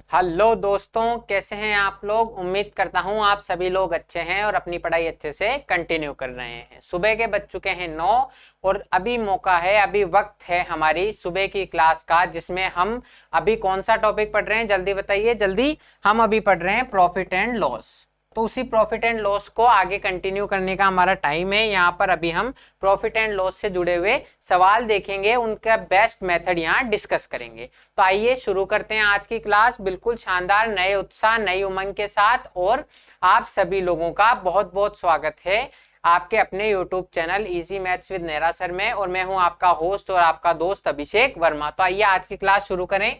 Hello दोस्तों, कैसे हैं आप लोग। उम्मीद करता हूं आप सभी लोग अच्छे हैं और अपनी पढ़ाई अच्छे से कंटिन्यू कर रहे हैं। सुबह के बज चुके हैं 9 और अभी मौका है, अभी वक्त है हमारी सुबह की क्लास का, जिसमें हम अभी कौन सा टॉपिक पढ़ रहे हैं जल्दी बताइए जल्दी। हम अभी पढ़ रहे हैं प्रॉफिट एंड लॉस। तो उसी प्रॉफिट एंड लॉस को आगे कंटिन्यू करने का हमारा टाइम है। यहाँ पर अभी हम प्रॉफिट एंड लॉस से जुड़े हुए सवाल देखेंगे, उनका बेस्ट मेथड यहाँ डिस्कस करेंगे। तो आइए शुरू करते हैं आज की क्लास बिल्कुल शानदार नए उत्साह नई उमंग के साथ। और आप सभी लोगों का बहुत बहुत स्वागत है आपके अपने YouTube channel easy maths with नेरा सर में। और मैं हूं आपका होस्ट और आपका दोस्त अभिषेक वर्मा। तो आइए आज की क्लास शुरू करें।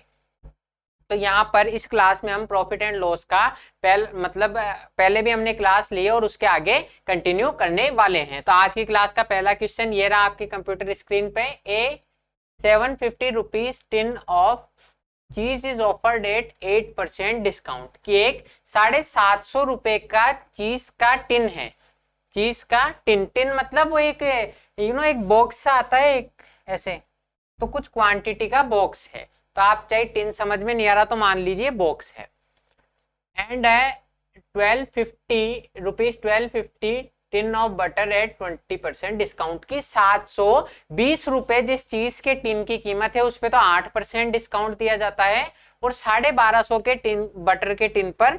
तो यहाँ पर इस क्लास में हम प्रॉफिट एंड लॉस का पहले भी हमने क्लास ली और उसके आगे कंटिन्यू करने वाले हैं। तो आज की क्लास का पहला क्वेश्चन ये रहा आपकी कंप्यूटर स्क्रीन पे। ए 750 रुपीज टिन ऑफ चीज इज ऑफर्ड एट 8% डिस्काउंट। की एक 750 रुपए का चीज का टिन है। चीज का टिन, टिन मतलब वो एक एक बॉक्स आता है एक ऐसे, तो कुछ क्वांटिटी का बॉक्स है। तो आप चाहे टिन समझ में नहीं आ रहा तो मान लीजिए बॉक्स है। And 1250 tin of butter at 20% discount. की 720 रुपए जिस चीज के टिन की कीमत है उस पर तो 8% डिस्काउंट दिया जाता है और 1250 के टिन बटर के टिन पर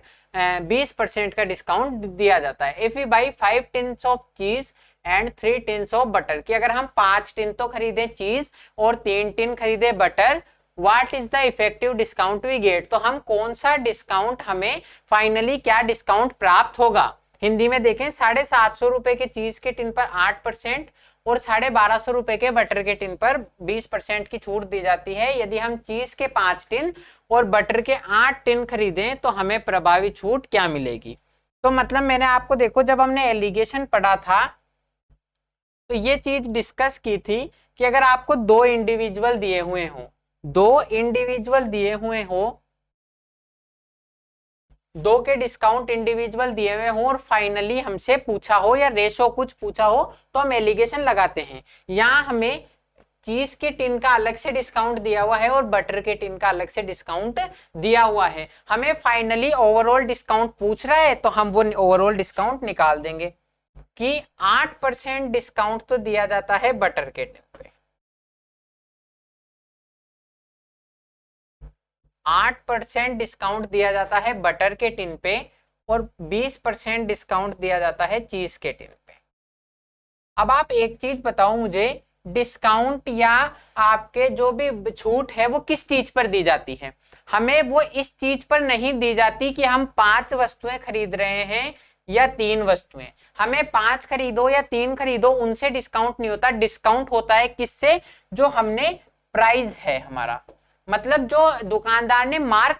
20% का डिस्काउंट दिया जाता है। If you buy 5 tins of cheese and 3 tins of butter, की अगर हम 5 टिन तो खरीदे चीज और 3 टिन खरीदे butter, what is the effective discount we get. तो हम कौन सा डिस्काउंट, हमें फाइनली क्या डिस्काउंट प्राप्त होगा। हिंदी में देखें, 750 रुपए के चीज के टिन पर 8% और 1250 रुपए के बटर के टिन पर 20% की छूट दी जाती है। यदि हम चीज के 5 टिन और बटर के 8 टिन खरीदें तो हमें प्रभावी छूट क्या मिलेगी। तो मतलब मैंने आपको देखो, जब हमने एलिगेशन पढ़ा था तो ये चीज डिस्कस की थी कि अगर आपको दो इंडिविजुअल दिए हुए हों, दो इंडिविजुअल दिए हुए हो, दो के डिस्काउंट इंडिविजुअल दिए हुए हो और फाइनली हमसे पूछा हो या रेशो कुछ पूछा हो तो हम एलिगेशन लगाते हैं। यहां हमें चीज के टिन का अलग से डिस्काउंट दिया हुआ है और बटर के टिन का अलग से डिस्काउंट दिया हुआ है। हमें फाइनली ओवरऑल डिस्काउंट पूछ रहा है तो हम वो ओवरऑल डिस्काउंट निकाल देंगे कि 8% डिस्काउंट तो दिया जाता है बटर के टिन पे, 8% डिस्काउंट दिया जाता है बटर के टिन पे और 20% डिस्काउंट दिया जाता है चीज के टिन पे। अब आप एक चीज बताओ मुझे, डिस्काउंट या आपके जो भी छूट है वो किस चीज पर दी जाती है। हमें वो इस चीज पर नहीं दी जाती कि हम 5 वस्तुएं खरीद रहे हैं या 3 वस्तुएं। हमें 5 खरीदो या 3 खरीदो उनसे डिस्काउंट नहीं होता। डिस्काउंट होता है किससे, जो हमने प्राइस है हमारा, मतलब जो दुकानदार ने मार्क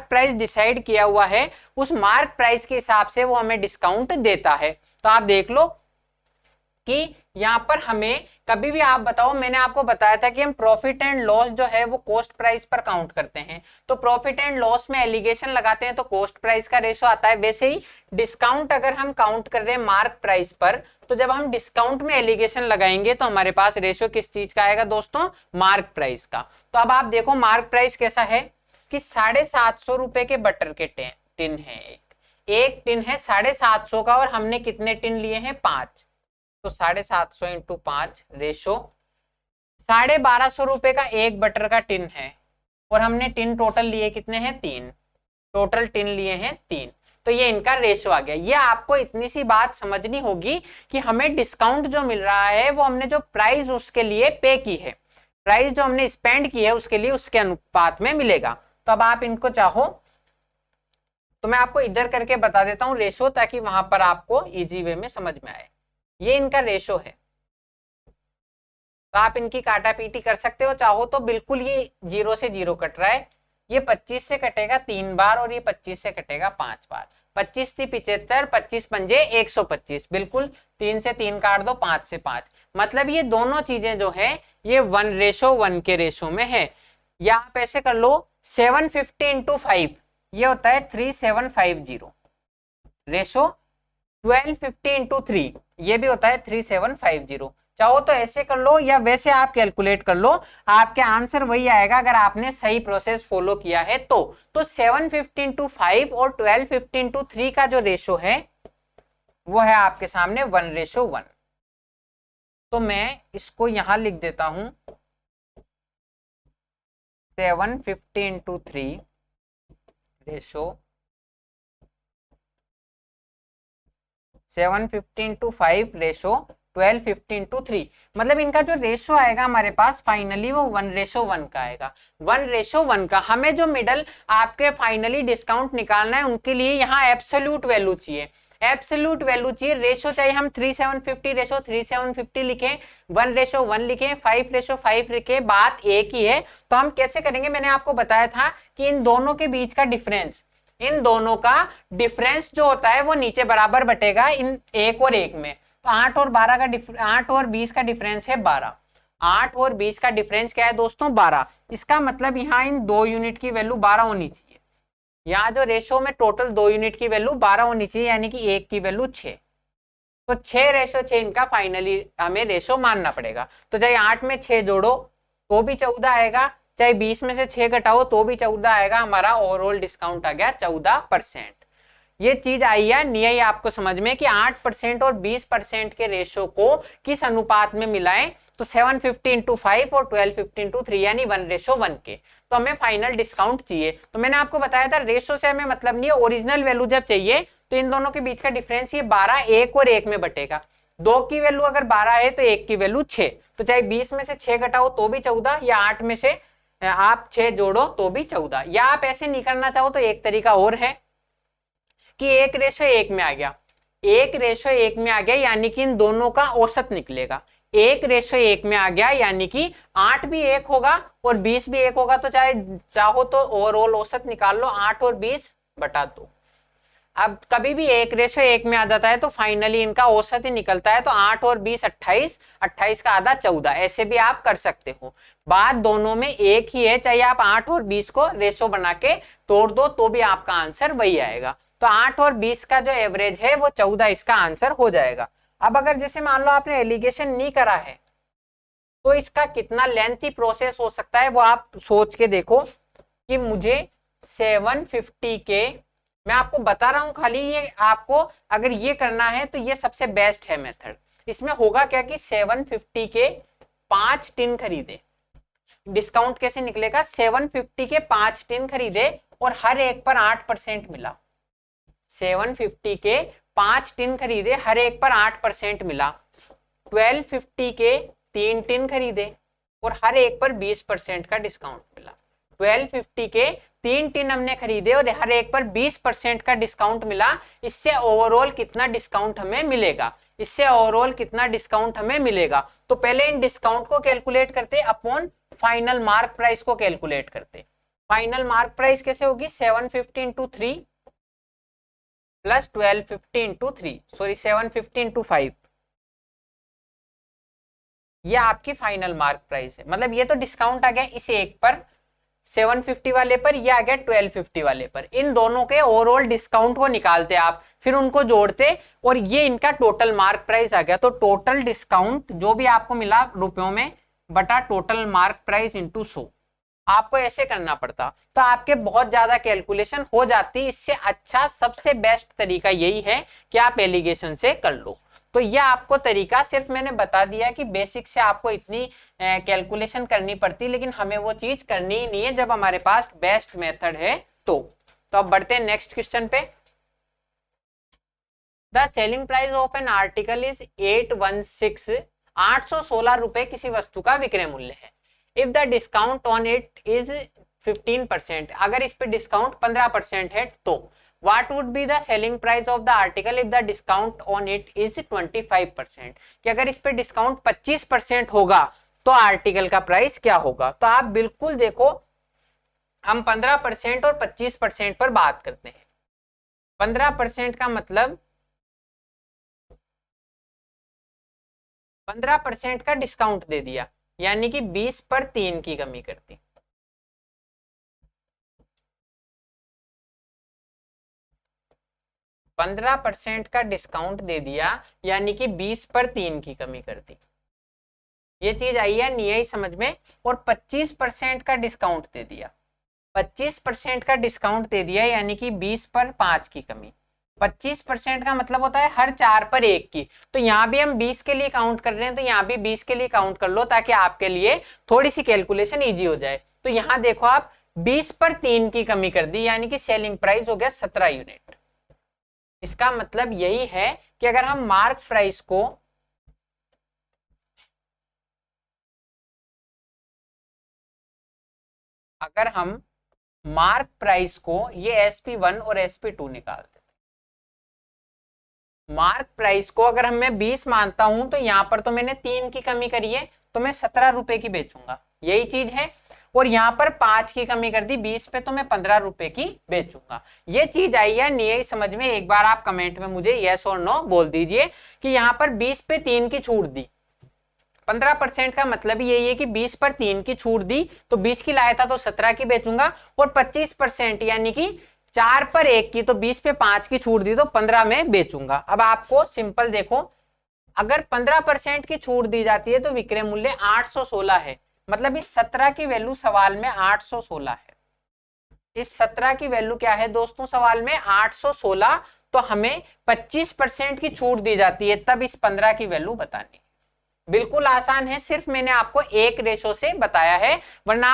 प्राइस डिसाइड किया हुआ है, उस मार्क प्राइस के हिसाब से वो हमें डिस्काउंट देता है। तो आप देख लो कि यहां पर हमें कभी भी, आप बताओ, मैंने आपको बताया था कि हम प्रॉफिट एंड लॉस जो है वो कॉस्ट प्राइस पर काउंट करते हैं। तो प्रॉफिट एंड लॉस में एलिगेशन लगाते हैं तो कॉस्ट प्राइस का रेशो आता है। वैसे ही डिस्काउंट अगर हम काउंट कर रहे हैं मार्क प्राइस पर, तो जब हम डिस्काउंट में एलिगेशन लगाएंगे तो हमारे पास रेशो किस चीज का आएगा दोस्तों, मार्क प्राइस का। तो अब आप देखो मार्क प्राइस कैसा है कि 750 रुपए के बटर के टिन है, एक टिन है 750 का और हमने कितने टिन लिए हैं, 5। तो 750 इंटू 5 रेशो 1250 रुपए का एक बटर का टिन है और हमने टिन टोटल लिए कितने हैं, 3। टोटल टिन लिए हैं 3। तो ये इनका रेशो आ गया। ये आपको इतनी सी बात समझनी होगी कि हमें डिस्काउंट जो मिल रहा है वो हमने जो प्राइस उसके लिए पे की है, प्राइस जो हमने स्पेंड की है उसके लिए उसके अनुपात में मिलेगा। तो अब आप इनको चाहो तो मैं आपको इधर करके बता देता हूं रेशो, ताकि वहां पर आपको इजी वे में समझ में आए। ये इनका रेशो है। तो आप इनकी काटा पीटी कर सकते हो चाहो तो। बिल्कुल ये 0 से 0 कट रहा है, ये 25 से कटेगा 3 बार और ये 25 से कटेगा 5 बार। 25 थी 75, 25 पंजे 125, बिल्कुल 3 से 3 काट दो, 5 से 5। मतलब ये दोनों चीजें जो है ये 1:1 के रेशो में है। या आप ऐसे कर लो, 750 इंटू 5 ये होता है 3750। रेशो 1250 इंटू 3 ये भी होता है 3750। चाहो तो ऐसे कर लो या वैसे आप कैलकुलेट कर लो, आपके आंसर वही आएगा अगर आपने सही प्रोसेस फॉलो किया है तो 7:15:5 और 12:15:3 का जो रेशो है वो है आपके सामने 1:1। तो मैं इसको यहां लिख देता हूं 7:15:3 रेशो 7:15:5 रेशो 12:15:3। मतलब इनका जो रेशो आएगा हमारे पास फाइनली वो 1:1 का आएगा। 1:1 का हमें जो मिडल आपके फाइनली डिस्काउंट निकालना है उनके लिए यहाँ एब्सोल्यूट वैल्यू चाहिए, एब्सोल्यूट वैल्यू चाहिए। रेशो चाहिए हम 3:750 रेशो 3:750 लिखें, 1:1 लिखें, 5:5 लिखें, बात एक ही है। तो हम कैसे करेंगे, मैंने आपको बताया था कि इन दोनों के बीच का डिफरेंस, इन दोनों का डिफरेंस जो होता है वो नीचे बराबर बटेगा इन एक और एक में। तो 8 और 12 का 8 और 20 का डिफरेंस है 12। 8 और 20 का डिफरेंस क्या है दोस्तों 12। इसका मतलब यहाँ इन 2 यूनिट की वैल्यू 12 होनी चाहिए। यहाँ जो रेशो में टोटल 2 यूनिट की वैल्यू 12 होनी चाहिए, यानी कि एक की वैल्यू 6। तो 6:6 इनका फाइनली हमें रेशो मानना पड़ेगा। तो चाहे 8 में 6 जोड़ो तो भी 14 आएगा, चाहे 20 में से 6 घटाओ तो भी 14 आएगा। हमारा ओवरऑल डिस्काउंट आ गया 14%। ये चीज आई है नहीं आई आपको समझ में कि 8% और 20% के रेशो को किस अनुपात में मिलाएं, तो 7:15:5 और 12:15:3 यानी 1:1 के। तो हमें फाइनल डिस्काउंट चाहिए। तो मैंने आपको बताया था रेशो से हमें मतलब नहीं है, ओरिजिनल वैल्यू जब चाहिए तो इन दोनों के बीच का डिफरेंस ये 12 एक और एक में बटेगा। 2 की वैल्यू अगर 12 है तो एक की वैल्यू 6। तो चाहे 20 में से 6 घटाओ तो भी 14, या 8 में से आप 6 जोड़ो तो भी 14। या आप ऐसे नहीं करना चाहो तो एक तरीका और है कि 1:1 में आ गया, 1:1 में आ गया यानी कि इन दोनों का औसत निकलेगा। 1:1 में आ गया यानी कि 8 भी 1 होगा और 20 भी 1 होगा। तो चाहे चाहो तो ओवरऑल औसत निकाल लो 8 और 20 बटा 2। अब कभी भी 1:1 में आ जाता है तो फाइनली इनका औसत ही निकलता है। तो 8 और 20 28, 28 का आधा 14, ऐसे भी आप कर सकते हो। बात दोनों में एक ही है, चाहे आप 8 और 20 को रेशो बना के तोड़ दो तो भी आपका आंसर वही आएगा। तो 8 और 20 का जो एवरेज है वो 14 इसका आंसर हो जाएगा। अब अगर जैसे मान लो आपने एलिगेशन नहीं करा है तो इसका कितना लेंथी प्रोसेस हो सकता है वो आप सोच के देखो कि मुझे 750 के, मैं आपको बता रहा हूं खाली, ये आपको अगर ये करना है तो ये सबसे बेस्ट है मेथड। इसमें होगा क्या कि 750 के 5 टिन खरीदे, डिस्काउंट कैसे निकलेगा, 750 के 5 टिन खरीदे और हर एक पर 8% मिला। 750 के 5 टिन खरीदे, हर एक पर 8% मिला। 1250 के 3 टिन खरीदे और हर एक पर 20% का डिस्काउंट मिला। 1250 के 3 टिन हमने खरीदे और हर एक पर 20% का डिस्काउंट मिला। इससे ओवरऑल कितना डिस्काउंट हमें मिलेगा, इससे ओवरऑल कितना डिस्काउंट हमें मिलेगा। तो पहले इन डिस्काउंट को कैलकुलेट करते अपॉन फाइनल मार्क प्राइस को कैलकुलेट करते। फाइनल मार्क प्राइस कैसे होगी, 7:15:3 प्लस 12:15:3, सॉरी 7:15:5, ये आपकी फाइनल मार्क प्राइस है। मतलब ये तो डिस्काउंट आ गया इस एक पर 750 वाले पर, ये आ गया 1250 वाले पर। इन दोनों के ओवरऑल डिस्काउंट को निकालते आप, फिर उनको जोड़ते और ये इनका टोटल मार्क प्राइस आ गया। तो टोटल डिस्काउंट जो भी आपको मिला रुपयों में बटा टोटल मार्क प्राइस इंटू 100, आपको ऐसे करना पड़ता तो आपके बहुत ज्यादा कैलकुलेशन हो जाती। इससे अच्छा सबसे बेस्ट तरीका यही है कि आप एलिगेशन से कर लो। तो यह आपको तरीका सिर्फ मैंने बता दिया कि बेसिक से आपको इतनी कैलकुलेशन करनी पड़ती, लेकिन हमें वो चीज करनी ही नहीं है जब हमारे पास बेस्ट मेथड है। तो अब बढ़ते हैं नेक्स्ट क्वेश्चन पे। The selling price of an article is 816, 816 रुपए किसी वस्तु का विक्रय मूल्य है। If the discount on it is 15%, अगर इस पे डिस्काउंट 15% है तो what would be the selling price of the article if the discount on it is 25%, कि अगर इस पे डिस्काउंट 25% होगा तो आर्टिकल का प्राइस क्या होगा। तो आप बिल्कुल देखो, हम 15% और 25% पर बात करते हैं। 15% का मतलब 15% का डिस्काउंट दे दिया, यानी कि 20 पर 3 की कमी करती। 15% का डिस्काउंट दे दिया यानी कि 20 पर 3 की कमी कर दी। ये चीज आई है नहीं आई समझ में। और 25% का डिस्काउंट दे दिया, 25% का डिस्काउंट दे दिया, यानी कि 20 पर 5 की कमी। 25% का मतलब होता है हर 4 पर 1 की। तो यहाँ भी हम 20 के लिए काउंट कर रहे हैं, तो यहाँ भी 20 के लिए काउंट कर लो, ताकि आपके लिए थोड़ी सी कैलकुलेशन इजी हो जाए। तो यहाँ देखो आप 20 पर 3 की कमी कर दी, यानी कि सेलिंग प्राइस हो गया 17 यूनिट। इसका मतलब यही है कि अगर हम मार्क प्राइस को ये SP1 और SP2 निकाल देते, मार्क प्राइस को अगर हम मैं 20 मानता हूं, तो यहां पर तो मैंने 3 की कमी करी है, तो मैं 17 रुपए की बेचूंगा, यही चीज है। और यहां पर 5 की कमी कर दी 20 पे, तो मैं 15 रुपए की बेचूंगा। ये चीज आई है नहीं आई समझ में? एक बार आप कमेंट में मुझे यस और नो बोल दीजिए कि यहाँ पर 20 पे 3 की छूट दी। 15% का मतलब यही है कि 20 पर 3 की छूट दी, तो 20 की लाया था तो 17 की बेचूंगा। और 25% यानी कि 4 पर 1 की, तो 20 पे 5 की छूट दी, तो 15 में बेचूंगा। अब आपको सिंपल देखो, अगर 15% की छूट दी जाती है तो विक्रय मूल्य 816 है, मतलब इस 17 की वैल्यू सवाल में 816 है। इस 17 की वैल्यू क्या है दोस्तों सवाल में? 816। तो हमें 25% की छूट दी जाती है, तब इस 15 की वैल्यू बतानी। बिल्कुल आसान है, सिर्फ मैंने आपको एक रेशो से बताया है, वरना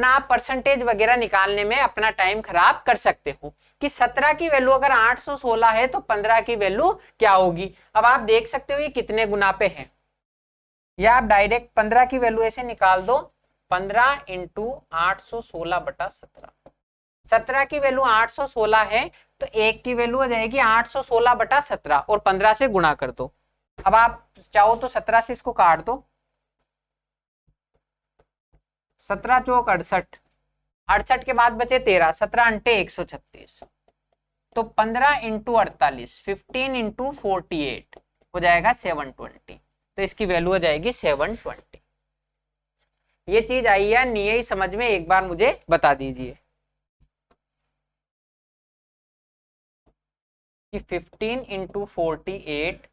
आप परसेंटेज वगैरह निकालने में अपना टाइम खराब कर सकते हो कि 17 की वैल्यू अगर 816 है तो 15 की वैल्यू क्या होगी। अब आप देख सकते हो ये कितने गुना पे है, या आप डायरेक्ट 15 की वैल्यू ऐसे निकाल दो, 15 इंटू 816/17। 17 की वैल्यू 816 है, तो एक की वैल्यू हो जाएगी 816/17 और 15 से गुणा कर दो। अब आप चाहो तो 17 से इसको काट दो, 17 चौक 68, 68 के बाद बचे 13, 17 अंटे 136, तो 15 इंटू 48, 15 इंटू 48 हो जाएगा 720। तो इसकी वैल्यू हो जाएगी 720। ये चीज आई है नहीं आई समझ में? एक बार मुझे बता दीजिए कि 15 इंटू 48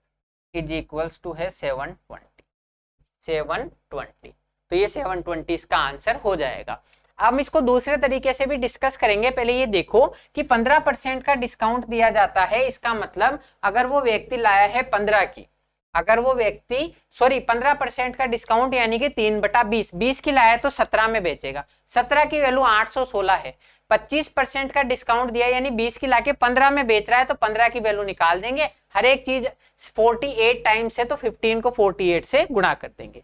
इज इक्वल्स टू है 720। 720, तो ये 720 इसका आंसर हो जाएगा। अब हम इसको दूसरे तरीके से भी डिस्कस करेंगे। पहले ये देखो कि 15% का डिस्काउंट दिया जाता है, इसका मतलब अगर वो व्यक्ति लाया है 15 की, अगर वो व्यक्ति 15% का डिस्काउंट यानी कि 3/20, 20 की लाया तो 17 में बेचेगा। 17 की वैल्यू 816 है, 25% का डिस्काउंट दिया यानी 20 की लाके 15 में बेच रहा है, तो 15 की वैल्यू निकाल देंगे। हर एक चीज 48 टाइम्स है, तो 15 को 48 से गुणा कर देंगे।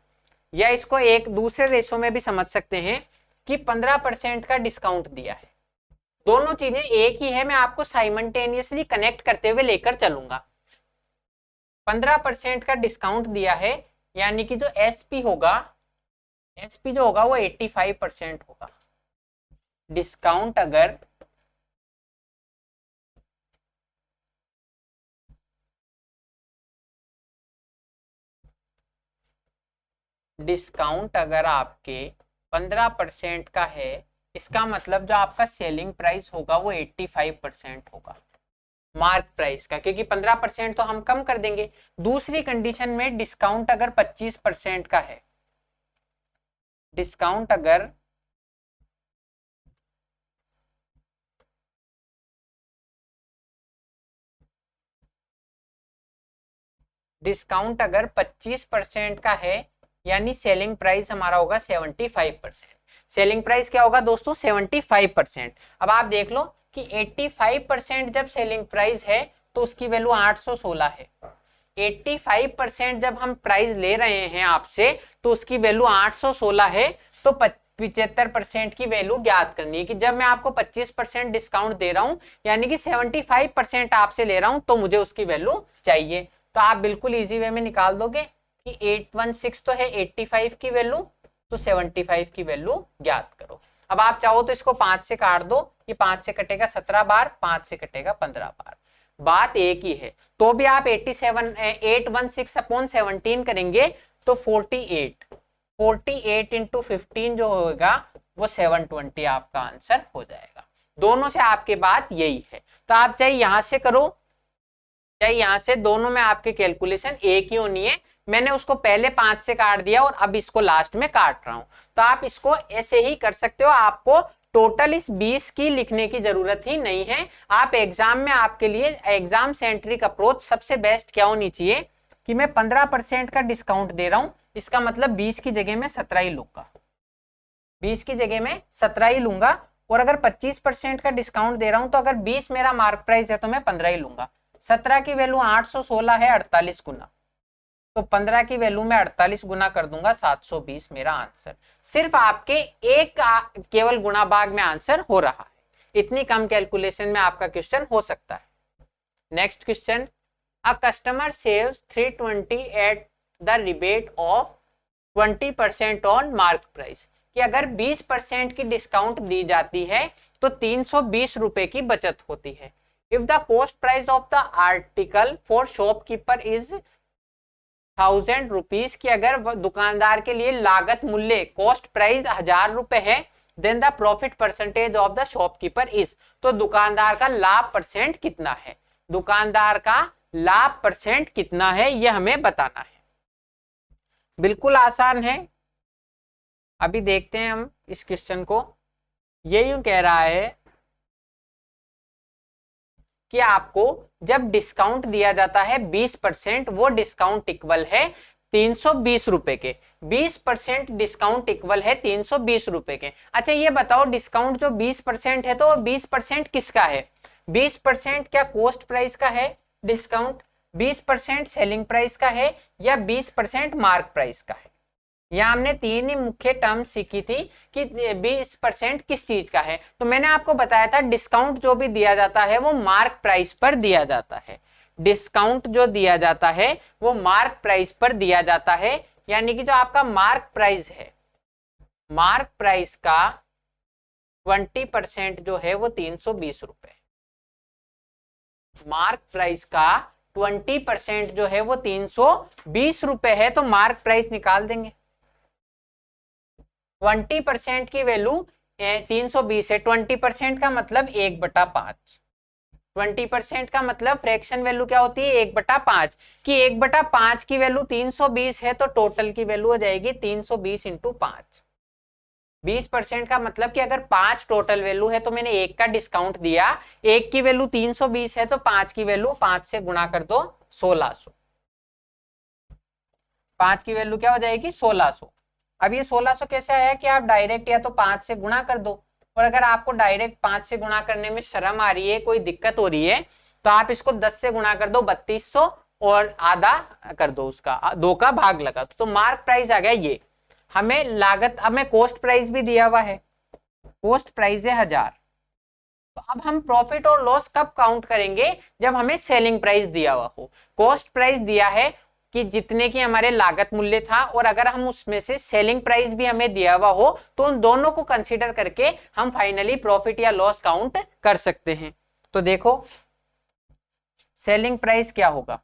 या इसको एक दूसरे रेशो में भी समझ सकते हैं कि 15% का डिस्काउंट दिया है। दोनों चीजें एक ही है, मैं आपको साइमल्टेनियसली कनेक्ट करते हुए लेकर चलूंगा। 15% का डिस्काउंट दिया है, यानी कि जो एसपी होगा, एसपी जो होगा वो 85% होगा। डिस्काउंट अगर आपके 15% का है, इसका मतलब जो आपका सेलिंग प्राइस होगा वो 85% होगा मार्क प्राइस का, क्योंकि 15% तो हम कम कर देंगे। दूसरी कंडीशन में डिस्काउंट अगर 25% का है, डिस्काउंट अगर 25% का है, यानी सेलिंग प्राइस हमारा होगा 75%। सेलिंग प्राइस क्या होगा दोस्तों? 75%। अब आप देख लो कि 85% जब सेलिंग प्राइस है तो उसकी वैल्यू 816 है। 85% जब हम प्राइस ले रहे हैं आपसे तो उसकी वैल्यू 816 है, तो 75% की वैल्यू ज्ञात करनी है कि जब मैं आपको 25% डिस्काउंट दे रहा हूं यानी कि 75% आपसे ले रहा हूं, तो मुझे उसकी वैल्यू चाहिए। तो आप बिल्कुल इजी वे में निकाल दोगे कि 816 तो है 85 की वैल्यू, तो 75 की वैल्यू ज्ञात करो। अब आप चाहो तो इसको 5 से काट दो, ये 5 से कटेगा 17 बार, 5 से कटेगा 15 बार, बात एक ही है। तो भी आप 816/17 करेंगे तो 48 इंटू 15 जो होगा वो 720 आपका आंसर हो जाएगा। दोनों से आपके बात यही है, तो आप चाहे यहां से करो चाहे यहां से, दोनों में आपके कैलकुलेशन एक ही होनी है। मैंने उसको पहले 5 से काट दिया और अब इसको लास्ट में काट रहा हूं। तो आप इसको ऐसे ही कर सकते हो, आपको टोटल इस 20 की लिखने की जरूरत ही नहीं है। आप एग्जाम में, आपके लिए एग्जाम सेंट्रिक अप्रोच सबसे बेस्ट क्या होनी चाहिए कि मैं 15% का डिस्काउंट दे रहा हूं, इसका मतलब 20 की जगह में 17 ही लूंगा, 20 की जगह में 17 ही लूंगा। और अगर 25% का डिस्काउंट दे रहा हूं तो अगर 20 मेरा मार्क प्राइस है तो मैं 15 ही लूंगा। 17 की वैल्यू 816 है, 48 गुना, तो 15 की वैल्यू में 48 गुना कर दूंगा, 720 मेरा आंसर। सिर्फ आपके एक केवल गुणा भाग में आंसर हो रहा है। इतनी कम कैलकुलेशन में आपका क्वेश्चन हो सकता है। Next question, a customer saves 320 at the rebate of 20% on mark price, कि अगर 20% की डिस्काउंट दी जाती है तो 320 रुपए की बचत होती है। If the cost price of the article for shopkeeper is 1000 rupees, की अगर दुकानदार के लिए लागत मूल्य कॉस्ट प्राइस 1000 रुपए है, then the profit percentage of the shopkeeper is, तो दुकानदार का लाभ परसेंट कितना है, दुकानदार का लाभ परसेंट कितना है यह हमें बताना है। बिल्कुल आसान है। अभी देखते हैं हम इस क्वेश्चन को। ये यूं कह रहा है कि आपको जब डिस्काउंट दिया जाता है 20%, वो डिस्काउंट इक्वल है 320 रुपए के। 20% डिस्काउंट इक्वल है 320 रुपए के। अच्छा ये बताओ, डिस्काउंट जो 20% है तो 20% किसका है? 20% क्या कॉस्ट प्राइस का है डिस्काउंट, 20% सेलिंग प्राइस का है, या 20% मार्क प्राइस का है? यहाँ हमने तीन ही मुख्य टर्म सीखी थी कि 20% किस चीज का है। तो मैंने आपको बताया था डिस्काउंट जो भी दिया जाता है वो मार्क प्राइस पर दिया जाता है। डिस्काउंट जो दिया जाता है वो मार्क प्राइस पर दिया जाता है, यानी कि जो आपका मार्क प्राइस है, मार्क प्राइस का 20% जो है वो 320 रुपए, मार्क प्राइस का 20% जो है वो 320 रुपए है। तो मार्क प्राइस निकाल देंगे। 20% की वैल्यू 320 है, 20% का मतलब 1/5, 20% का मतलब फ्रैक्शन वैल्यू क्या होती है 1/5, कि 1/5 की वैल्यू 320 है तो टोटल की वैल्यू हो जाएगी 320 इंटू 5। 20% का मतलब कि अगर 5 टोटल वैल्यू है तो मैंने 1 का डिस्काउंट दिया, 1 की वैल्यू 320 है तो 5 की वैल्यू 5 से गुणा कर दो 1600, 5 की वैल्यू क्या हो जाएगी 1600। अब ये 1600 कैसे आया कि आप डायरेक्ट या तो 5 से गुणा कर दो, और अगर आपको डायरेक्ट 5 से गुणा करने में शर्म आ रही है, कोई दिक्कत हो रही है, तो आप इसको 10 से गुणा कर दो 3200 और आधा कर दो, उसका 2 का भाग लगा तो मार्क प्राइस आ गया ये। हमें लागत, हमें कॉस्ट प्राइस भी दिया हुआ है, कॉस्ट प्राइस है 1000। तो अब हम प्रॉफिट और लॉस कब काउंट करेंगे? जब हमें सेलिंग प्राइस दिया हुआ हो। कॉस्ट प्राइस दिया है कि जितने की हमारे लागत मूल्य था, और अगर हम उसमें से सेलिंग प्राइस भी हमें दिया हुआ हो तो उन दोनों को कंसीडर करके हम फाइनली प्रॉफिट या लॉस काउंट कर सकते हैं। तो देखो सेलिंग प्राइस क्या होगा।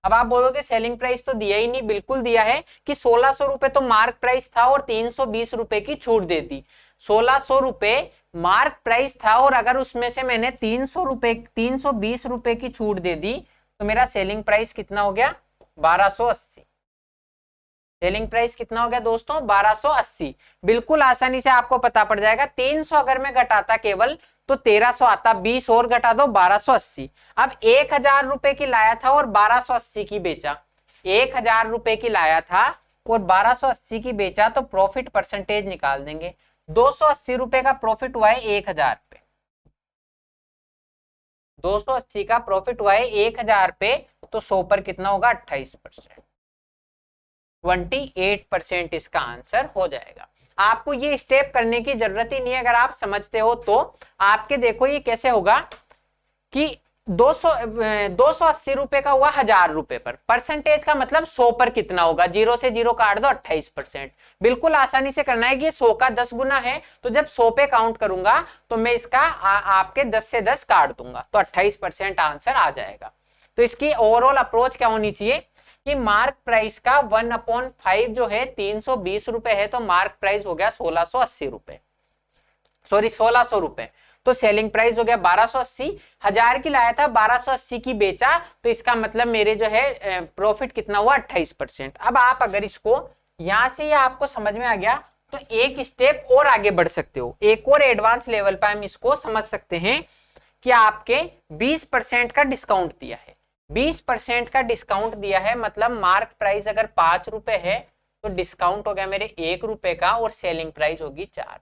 अब आप बोलोगे सेलिंग प्राइस तो दिया ही नहीं, बिल्कुल दिया है कि 1600 रुपए तो मार्क प्राइस था और 320 रुपए की छूट दे दी। 1600 रुपए मार्क प्राइस था और अगर उसमें से मैंने 320 रुपए की छूट दे दी तो मेरा सेलिंग प्राइस कितना हो गया 1280। सेलिंग प्राइस कितना हो गया दोस्तों 1280। बिल्कुल आसानी से आपको पता पड़ जाएगा। 300 अगर मैं घटाता केवल तो 1300 आता, 20 और घटा दो 1280। अब 1000 रुपए की लाया था और 1280 की बेचा, 1000 रुपए की लाया था और 1280 की बेचा, तो प्रॉफिट परसेंटेज निकाल देंगे। 280 रुपए का प्रॉफिट हुआ है 1000 पे, 280 का प्रॉफिट हुआ है 1000 पे, तो 100 पर कितना होगा 28%, 28% इसका आंसर हो जाएगा। आपको ये स्टेप करने की जरूरत ही नहीं है, अगर आप समझते हो तो। आपके देखो ये कैसे होगा कि 280 रुपए का हुआ 1000 रुपए पर, परसेंटेज का मतलब 100 पर कितना होगा, 0 से 0 काट दो 28%। बिल्कुल आसानी से करना है कि 100 का 10 गुना है, तो जब 100 पे काउंट करूंगा तो मैं इसका आपके 10 से 10 काट दूंगा, तो 28% आंसर आ जाएगा। तो इसकी ओवरऑल अप्रोच क्या होनी चाहिए कि मार्क प्राइस का 1/5 जो है 320 रुपए है, तो मार्क प्राइस हो गया 1680 रुपए, सॉरी 1600 रुपए। तो सेलिंग प्राइस हो गया 1280। 1000 की लाया था, 1280 की बेचा, तो इसका मतलब मेरे जो है प्रॉफिट कितना हुआ 28%। अब आप अगर इसको यहां से ये आपको समझ में आ गया तो एक स्टेप और आगे बढ़ सकते हो, एक और एडवांस लेवल पर हम इसको समझ सकते हैं कि आपके 20% का डिस्काउंट दिया है। 20% का डिस्काउंट दिया है मतलब मार्क प्राइस अगर 5 रुपए है तो डिस्काउंट हो गया मेरे 1 रुपए का और सेलिंग प्राइस होगी 4।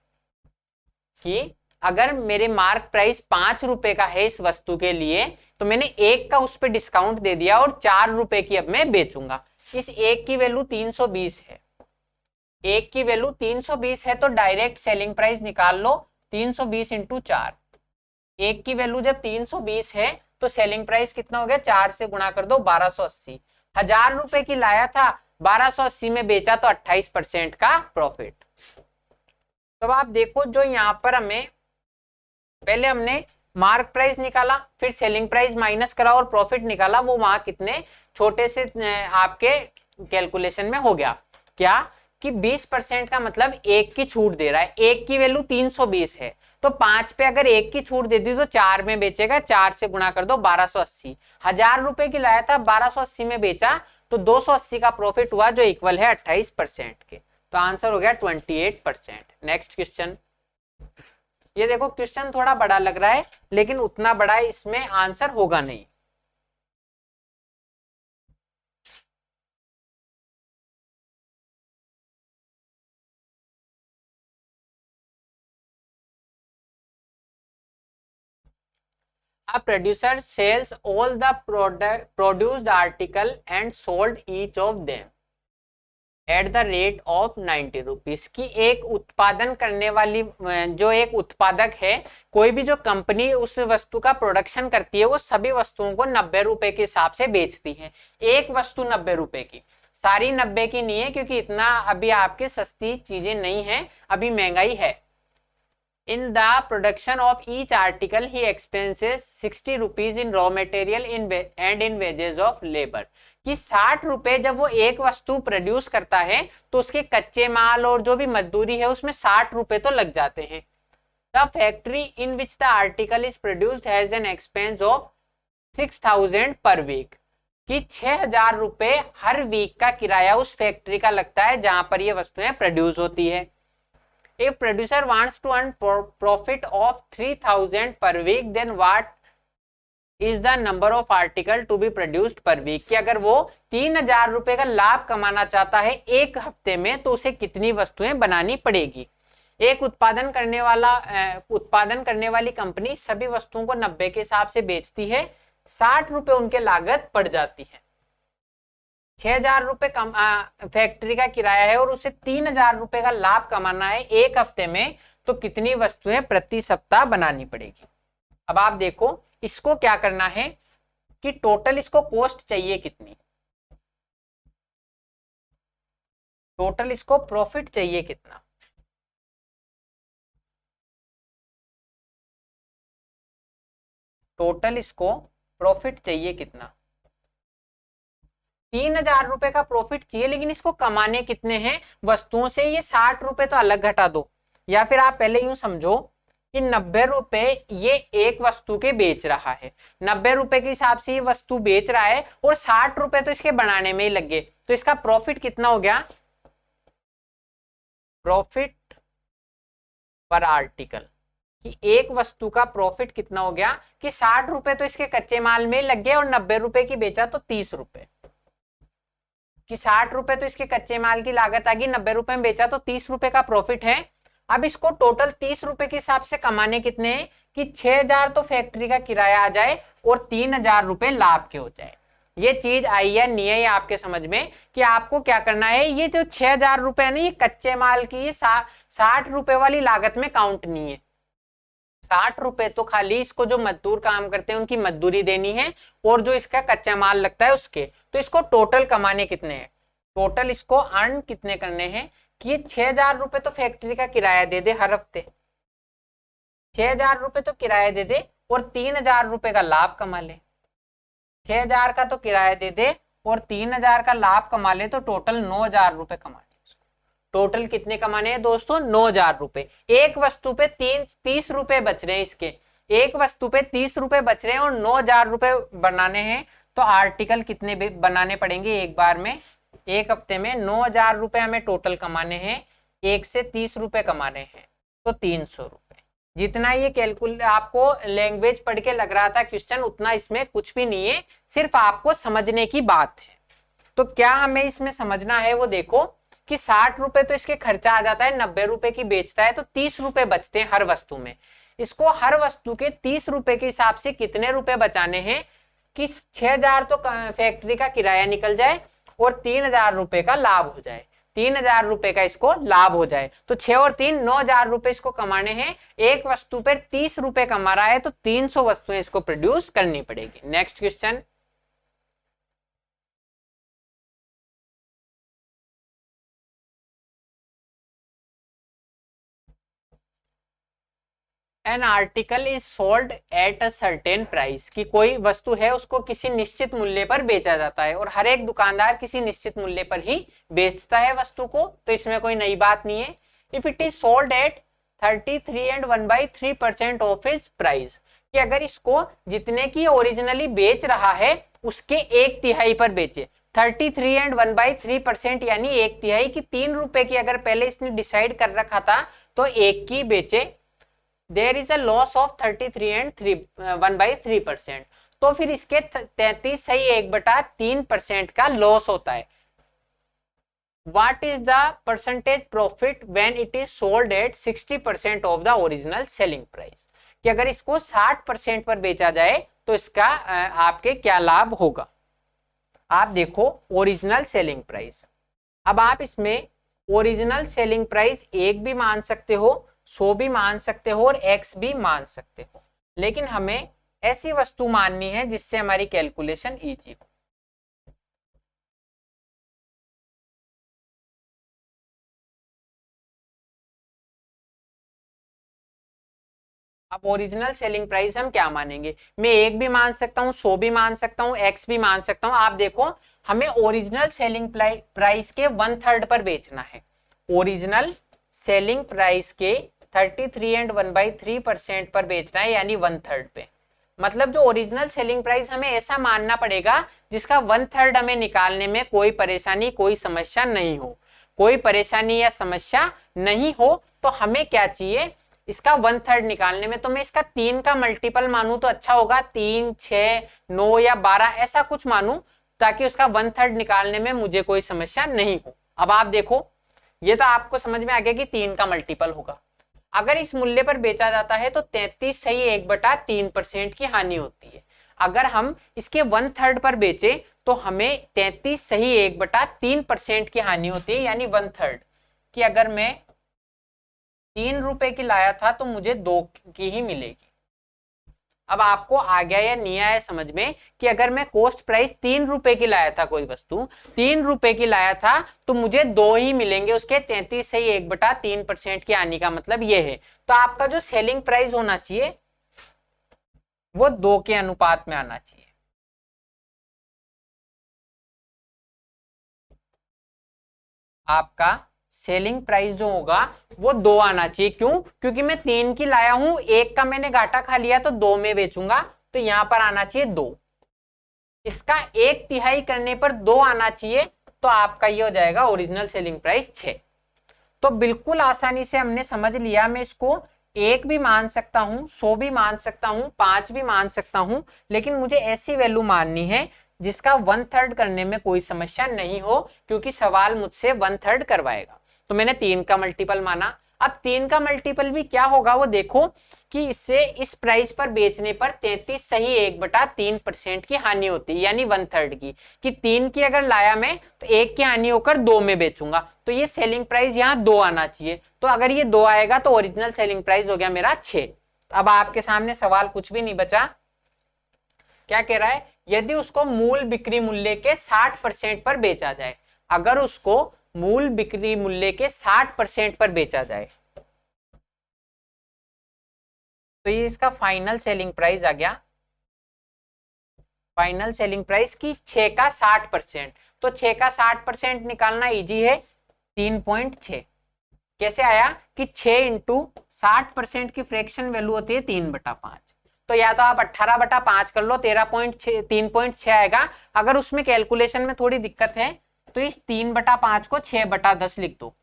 कि अगर मेरे मार्क प्राइस 5 रुपए का है इस वस्तु के लिए तो मैंने 1 का उस पर डिस्काउंट दे दिया और 4 रुपए की अब मैं बेचूंगा। इस 1 की वैल्यू 320 है, 1 की वैल्यू 320 है तो डायरेक्ट सेलिंग प्राइस निकाल लो 320 इंटू 4। 1 की वैल्यू जब 320 है तो सेलिंग प्राइस कितना हो गया, 4 से गुणा कर दो 1280। 1000 रुपए की लाया था, 1280 में बेचा तो 28% का प्रॉफिट। तो आप देखो जो यहां पर हमें पहले हमने मार्क प्राइस निकाला, फिर सेलिंग प्राइस माइनस करा और प्रॉफिट निकाला, वो वहां कितने छोटे से आपके कैलकुलेशन में हो गया क्या कि 20% का मतलब 1 की छूट दे रहा है। 1 की वैल्यू 320 है तो 5 पे अगर 1 की छूट दे दी तो 4 में बेचेगा, 4 से गुणा कर दो 1280। 1000 रुपए की लाया था, 1280 में बेचा तो 280 का प्रॉफिट हुआ जो इक्वल है 28% के। तो आंसर हो गया 28%। Next question. ये देखो क्वेश्चन थोड़ा बड़ा लग रहा है लेकिन उतना बड़ा इसमें आंसर होगा नहीं। A producer sells all the produced article and sold each of them at the rate of 90 rupees. की एक उत्पादन करने वाली जो एक उत्पादक है, कोई भी जो कंपनी उस वस्तु का प्रोडक्शन करती है वो सभी वस्तुओं को 90 रुपए के हिसाब से बेचती है। एक वस्तु 90 रुपए की, सारी 90 की नहीं है क्योंकि इतना अभी आपकी सस्ती चीजें नहीं है, अभी महंगाई है। In the production of each article, he expenses 60 rupees in raw material and in wages of labor। कि 60 रुपए जब वो एक वस्तु प्रोड्यूस करता है तो उसके कच्चे माल और जो भी मजदूरी है उसमें 60 रुपए तो लग जाते हैं। The factory in which the article is produced has an expense of 6000 per week। कि 6000 रुपए हर वीक का किराया उस फैक्ट्री का लगता है जहां पर ये वस्तुएं प्रोड्यूस होती है। If producer wants to earn profit of 3000 per week, then what is the number of article to be produced per week? कि अगर वो 3000 रुपए का लाभ कमाना चाहता है एक हफ्ते में तो उसे कितनी वस्तुएं बनानी पड़ेगी। एक उत्पादन करने वाली कंपनी सभी वस्तुओं को 90 के हिसाब से बेचती है, 60 रुपए उनके लागत पड़ जाती है। 6000 रुपए फैक्ट्री का किराया है और उसे 3000 रुपए का लाभ कमाना है एक हफ्ते में, तो कितनी वस्तुएं प्रति सप्ताह बनानी पड़ेगी। अब आप देखो इसको क्या करना है कि टोटल इसको कॉस्ट चाहिए कितनी, टोटल इसको प्रॉफिट चाहिए कितना। टोटल इसको प्रॉफिट चाहिए कितना, 3000 रुपए का प्रॉफिट चाहिए, लेकिन इसको कमाने कितने हैं वस्तुओं से, ये 60 रुपए तो अलग घटा दो। या फिर आप पहले यूं समझो कि 90 रुपए ये एक वस्तु के बेच रहा है, 90 रुपए के हिसाब से ये वस्तु बेच रहा है और 60 रुपए तो इसके बनाने में ही लग गए, तो इसका प्रॉफिट कितना हो गया, प्रॉफिट पर आर्टिकल। कि एक वस्तु का प्रॉफिट कितना हो गया कि 60 रुपए तो इसके कच्चे माल में लग गए और 90 रुपए की बेचा तो 30 रुपए। कि 60 रुपए तो इसके कच्चे माल की लागत आ गई, 90 रुपए में बेचा तो 30 रुपए का प्रॉफिट है। अब इसको टोटल 30 रुपए के हिसाब से कमाने कितने हैं कि 6000 तो फैक्ट्री का किराया आ जाए और 3000 रुपए लाभ के हो जाए। ये चीज आई है नहीं है आपके समझ में कि आपको क्या करना है, ये जो 6000 रुपए ना ये कच्चे माल की 60 रुपए वाली लागत में काउंट नहीं है। 60 रुपए तो खाली इसको जो मजदूर काम करते हैं उनकी मजदूरी देनी है और जो इसका कच्चा माल लगता है उसके, तो इसको टोटल कमाने कितने हैं, टोटल इसको अर्न कितने करने हैं कि 6000 रुपए तो फैक्ट्री का किराया दे दे हर हफ्ते, 6000 रुपए तो किराया दे दे और 3000 रुपए का लाभ कमा ले। 6000 का तो किराया दे दे और 3000 का लाभ कमा ले तो टोटल 9000 रुपए कमा ले। टोटल कितने कमाने हैं दोस्तों? 9,000 रुपए। एक वस्तु पे 30 रुपए बच रहे हैं इसके, एक वस्तु पे 30 रुपए बच रहे हैं और 9,000 रुपए बनाने हैं। तो आर्टिकल कितने बनाने पड़ेंगे एक बार में? एक हफ्ते में 9,000 रुपए हमें टोटल कमाने हैं, एक से 30 रुपए कमाने हैं, तो 300 रुपए। जितना ये कैलकुलेट आपको लैंग्वेज पढ़ के लग रहा था क्वेश्चन, उतना इसमें कुछ भी नहीं है, सिर्फ आपको समझने की बात है। तो क्या हमें इसमें समझना है वो देखो कि 60 रुपए तो इसके खर्चा आ जाता है, 90 रुपए की बेचता है, तो 30 रुपए बचते हैं हर वस्तु में। इसको हर वस्तु के 30 रुपए के हिसाब से कितने रुपए बचाने हैं कि 6,000 तो फैक्ट्री का किराया निकल जाए और 3,000 रुपए का लाभ हो जाए, 3,000 रुपए का इसको लाभ हो जाए। तो 6 और 3 9,000 रुपए इसको कमाने हैं। एक वस्तु पर 30 रुपए कमा रहा है, तो 300 वस्तुएं इसको प्रोड्यूस करनी पड़ेगी। Next question. An article is sold at a certain price, कि कोई वस्तु है उसको किसी निश्चित मूल्य पर बेचा जाता है और हर एक दुकानदार किसी निश्चित मूल्य पर ही बेचता है वस्तु को, तो इसमें कोई नई बात नहीं है। If it is sold at 33 and 1/3% of its price, कि अगर इसको जितने की ओरिजिनली बेच रहा है उसके 1/3 पर बेचे, 33 and 1/3% यानी 1/3 की 3 रुपए की अगर पहले इसने डिसाइड कर रखा था तो 1 की बेचे, there is a loss of 33 and 1/3%। तो फिर इसके 33 सही 1/3% का लॉस होता है। What is the percentage profit when it is sold at 60% of the original selling price, कि अगर इसको 60% पर बेचा जाए तो इसका आपके क्या लाभ होगा? आप देखो ओरिजिनल सेलिंग प्राइस। अब आप इसमें ओरिजिनल सेलिंग प्राइस 1 भी मान सकते हो, 100 भी मान सकते हो और x भी मान सकते हो, लेकिन हमें ऐसी वस्तु माननी है जिससे हमारी कैलकुलेशन इजी हो। अब ओरिजिनल सेलिंग प्राइस हम क्या मानेंगे? मैं 1 भी मान सकता हूं, 100 भी मान सकता हूं, x भी मान सकता हूं। आप देखो हमें ओरिजिनल सेलिंग प्राइस के 1/3 पर बेचना है। ओरिजिनल सेलिंग प्राइस के 33 and 1/3% पर बेचना है, यानी 1/3 पे। मतलब जो ओरिजिनल सेलिंग प्राइस हमें ऐसा मानना पड़ेगा जिसका 1/3 हमें निकालने में कोई परेशानी, कोई समस्या नहीं हो। कोई परेशानी या समस्या नहीं हो तो हमें क्या चाहिए? इसका 1/3 निकालने में तो मैं इसका 3 का मल्टीपल मानूं तो अच्छा होगा, 3, 6, 9 या 12 ऐसा कुछ मानूं, ताकि उसका 1/3 निकालने में मुझे कोई समस्या नहीं हो। अब आप देखो ये तो आपको समझ में आ गया कि 3 का मल्टीपल होगा। अगर इस मूल्य पर बेचा जाता है तो 33 सही 1/3% की हानि होती है। अगर हम इसके 1/3 पर बेचे तो हमें 33 सही 1/3% की हानि होती है, यानी 1/3 कि अगर मैं 3 रुपए की लाया था तो मुझे 2 की ही मिलेगी। अब आपको आ गया या नहीं आया समझ में कि अगर मैं कॉस्ट प्राइस 3 रुपए की लाया था, कोई वस्तु 3 रुपए की लाया था तो मुझे 2 ही मिलेंगे उसके, 33 से 1/3% की हानि का मतलब ये है। तो आपका जो सेलिंग प्राइस होना चाहिए वो 2 के अनुपात में आना चाहिए। आपका सेलिंग प्राइस जो होगा वो 2 आना चाहिए। क्यों? क्योंकि मैं 3 की लाया हूं, 1 का मैंने घाटा खा लिया तो 2 में बेचूंगा, तो यहां पर आना चाहिए 2। इसका 1/3 करने पर 2 आना चाहिए, तो आपका ये हो जाएगा ओरिजिनल सेलिंग प्राइस 6। तो बिल्कुल आसानी से हमने समझ लिया। मैं इसको 1 भी मान सकता हूं, 100 भी मान सकता हूं, 5 भी मान सकता हूं, लेकिन मुझे ऐसी वैल्यू माननी है जिसका 1/3 करने में कोई समस्या नहीं हो, क्योंकि सवाल मुझसे 1/3 करवाएगा। तो मैंने 3 का मल्टीपल माना। अब 3 का मल्टीपल भी क्या होगा वो देखो कि इससे इस प्राइस पर बेचने पर 33 सही 1/3% की हानि होती है, यानी 1/3 की, कि 3 की अगर लाया मैं तो 1 की हानि होकर 2 में बेचूंगा, तो ये सेलिंग प्राइस यहाँ 2 आना चाहिए। तो अगर ये 2 आएगा तो ओरिजिनल सेलिंग प्राइस हो गया मेरा 6। अब आपके सामने सवाल कुछ भी नहीं बचा। क्या कह रहा है? यदि उसको मूल बिक्री मूल्य के 60% पर बेचा जाए, अगर उसको मूल बिक्री मूल्य के 60% पर बेचा जाए तो ये इसका फाइनल सेलिंग प्राइस आ गया। फाइनल सेलिंग प्राइस की 6 का 60%, तो 6 का 60% निकालना इजी है। 3.6 कैसे आया कि 6 इंटू 60% की फ्रैक्शन वैल्यू होती है 3/5, तो या तो आप 18/5 कर लो, 3.6 आएगा। अगर उसमें कैलकुलेशन में थोड़ी दिक्कत है तो इस 3/5 को 6/10 लिख दो,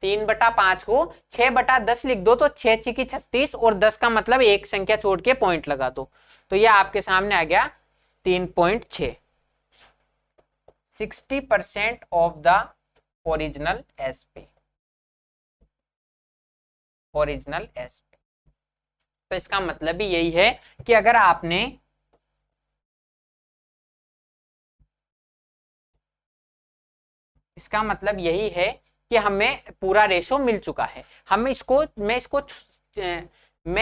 3/5 को 6/10 लिख दो, तो 6 की 36 और 10 का मतलब एक संख्या छोड़ के पॉइंट लगा दो, तो ये आपके सामने आ गया 3.6। 60% of the original SP, original SP. तो इसका मतलब भी यही है कि अगर आपने इसका मतलब यही है कि हमें पूरा रेशो मिल चुका है। हम इसको मैं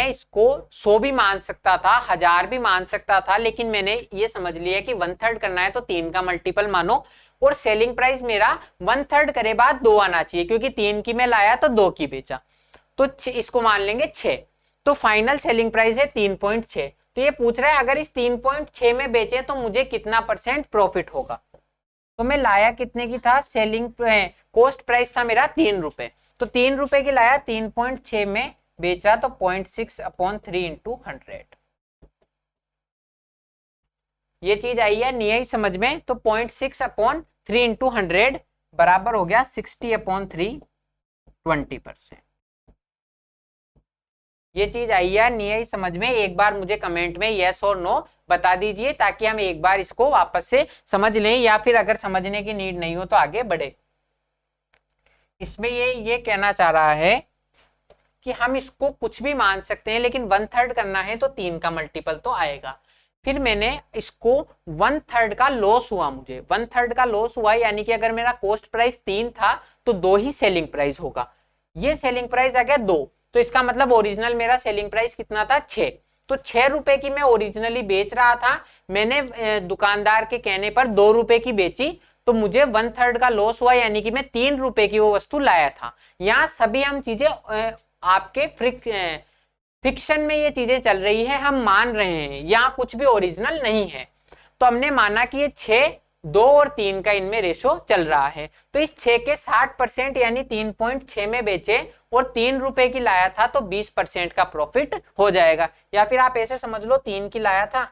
इसको 100 भी मान सकता था, 1000 भी मान सकता था, लेकिन मैंने ये समझ लिया कि 1/3 करना है तो 3 का मल्टीपल मानो, और सेलिंग प्राइस मेरा 1/3 करे बाद 2 आना चाहिए, क्योंकि 3 की मैं लाया तो 2 की बेचा, तो इसको मान लेंगे 6। तो फाइनल सेलिंग प्राइस है 3.6। तो ये पूछ रहा है अगर इस 3.6 में बेचे तो मुझे कितना % प्रॉफिट होगा। तो मैं लाया कितने की था, सेलिंग कोस्ट प्राइस था मेरा 3 रुपए, तो 3 रुपए की लाया, 3.6 में बेचा तो 0.6/3 इंटू 100। ये चीज आई है नहीं आई समझ में, तो 0.6/3 इंटू 100 बराबर हो गया 60/3, 20%। ये चीज आई है नहीं आई समझ में, एक बार मुझे कमेंट में यस और नो बता दीजिए, ताकि हम एक बार इसको वापस से समझ लें, या फिर अगर समझने की नीड नहीं हो तो आगे बढ़े। इसमें ये कहना चाह रहा है कि हम इसको कुछ भी मान सकते हैं, लेकिन 1/3 करना है तो 3 का मल्टीपल तो आएगा। फिर मैंने इसको 1/3 का लॉस हुआ, मुझे 1/3 का लॉस हुआ, यानी कि अगर मेरा कॉस्ट प्राइस 3 था तो 2 ही सेलिंग प्राइस होगा। ये सेलिंग प्राइस आ गया 2, तो इसका मतलब ओरिजिनल मेरा सेलिंग प्राइस कितना था, 6। तो 6 रुपए की मैं ओरिजिनली बेच रहा था, मैंने दुकानदार के कहने पर 2 रुपए की बेची, तो मुझे 1/3 का लॉस हुआ, यानी कि मैं 3 रुपए की वो वस्तु लाया था। यहाँ सभी हम चीजें आपके फिक्शन में ये चीजें चल रही है, हम मान रहे हैं, यहाँ कुछ भी ओरिजिनल नहीं है। तो हमने माना कि ये 6, 2 और 3 का इनमें रेशो चल रहा है, तो इस 6 के 60% यानी 3.6 में बेचे और 3 रुपए की लाया था, तो 20% का प्रॉफिट हो जाएगा। या फिर आप ऐसे समझ लो 3 की लाया था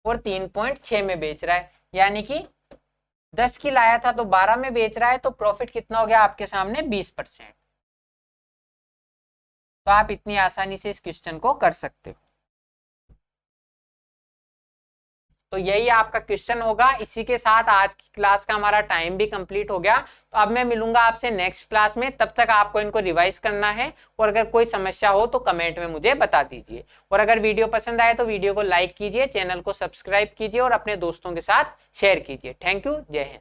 और 3.6 में बेच रहा है, यानी कि 10 की लाया था तो 12 में बेच रहा है, तो प्रॉफिट कितना हो गया आपके सामने, 20%। तो आप इतनी आसानी से इस क्वेश्चन को कर सकते हो। तो यही आपका क्वेश्चन होगा। इसी के साथ आज की क्लास का हमारा टाइम भी कंप्लीट हो गया। तो अब मैं मिलूंगा आपसे नेक्स्ट क्लास में, तब तक आपको इनको रिवाइज करना है, और अगर कोई समस्या हो तो कमेंट में मुझे बता दीजिए। और अगर वीडियो पसंद आए तो वीडियो को लाइक कीजिए, चैनल को सब्सक्राइब कीजिए और अपने दोस्तों के साथ शेयर कीजिए। थैंक यू, जय हिंद।